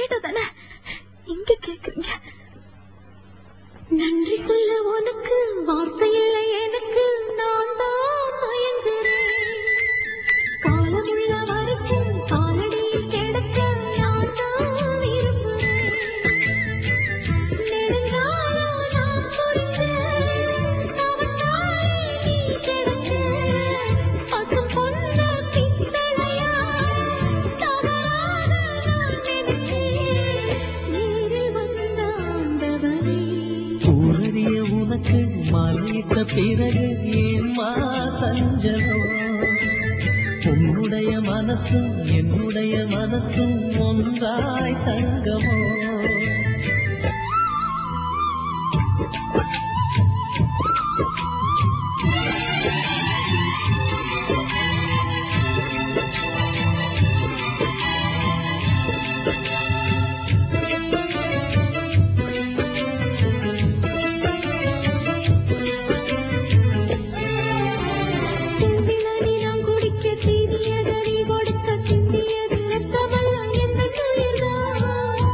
கேட்டா தானே இங்க கேக்குறீங்க? நன்றி சொல்ல உனக்கு வார்த்தை இல்லை எனக்கு, நான் தான் மயங்குறேன். காலமுள்ள வரைக்கும் காலடியில் கிடக்க நான் தான் இருப்பேன். நெடுங்காலம் நான் பொறுத்த தவத்தாலே நீ கிடைச்ச பசும் பொன்ன பித்தளையா தவறாக நான் நினைச்சேன். நீரில் வந்த ஆண்டவரே, ஊரறிய உனக்கு மாலையிட்ட பிறகு ஏம்மா சஞ்சலம்? உன்னுடைய மனசும் என்னுடைய மனசும் ஒன்றாய் சங்கமோ? செம்பிளரி நான் குடிக்க சீனியத நீ கொடுக்க சிந்தியது ரத்தமல்ல எந்த துயர்தான்.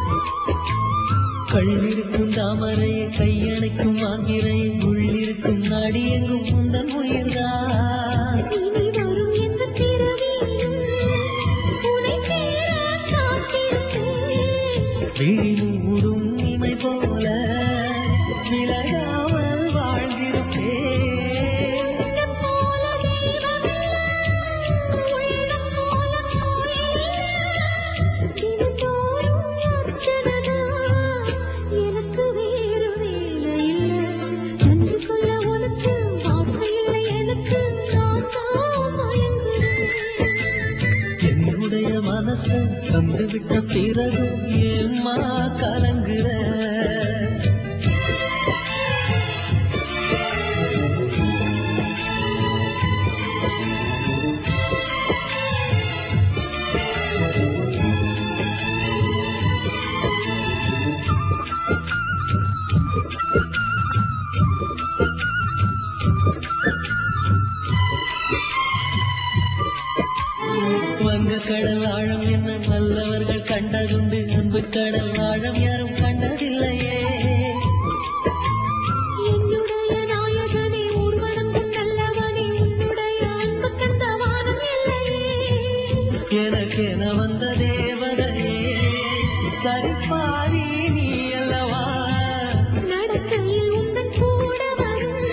கள்ளிருக்கும் தாமரையை கையணைக்கும் ஆங்கிரை உள்ளிருக்கும் நாடி எங்கும் உந்தன் உயிர்தான். இனி வரும் எந்த பிறவியும் உன்னை சேர காத்திருப்பேன். விழி மூடும் இமை போல விலகாமல் வாழ்ந்திருப்பேன். உள்ளம் போல தெய்வமில்லை, உள்ளம் போல கோயிலில்லை. தினந்தோறும் அர்ச்சனைதான், எனக்கு வேறு வேலை இல்லை. நன்றி சொல்ல உனக்கு வார்த்தை இல்லை எனக்கு, நான் தான் மயங்குறேன். என்னுடைய மனசை தந்துவிட்ட பிறகு ஏம்மா கலங்குற? வங்க கடல் ஆழம் என்ன நல்லவர்கள் கண்டதுண்டு, அன்பு கடல் ஆழம் யாரும் கண்டதில்லையே. என்னுடைய நாயகனே ஊர்வனங்கும் நல்லவனே, உன்னுடைய அன்பு கண்ட வானம் இல்லையே. எனக்கென வந்த தேவதையே சரிபாதி நீ அல்லவா? நடக்கையில் உந்தன் கூட வரும்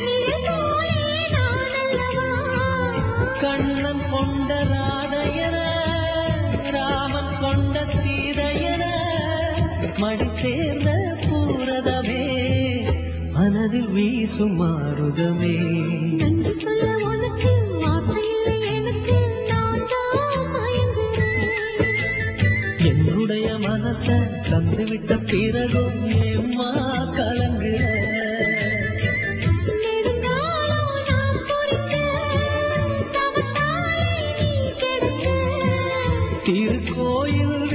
நிழல் போலே நான் அல்லவா? கண்ணன் கொண்ட ராதையன ராமன் கொண்ட சீதையன மடி சேர்ந்த பூரதமே மனதில் வீசும் மாருதமே. நன்றி சொல்ல உனக்கு வார்த்தை இல்லை எனக்கு, நான் தான் மயங்குறேன். என்னுடைய மனசை தந்துவிட்ட பிறகும் ஏம்மா கலங்குற? நெடுங்காலம் நான் பொறுத்த தவத்தாலே நீ கிடைச்ச திருக்கோயில்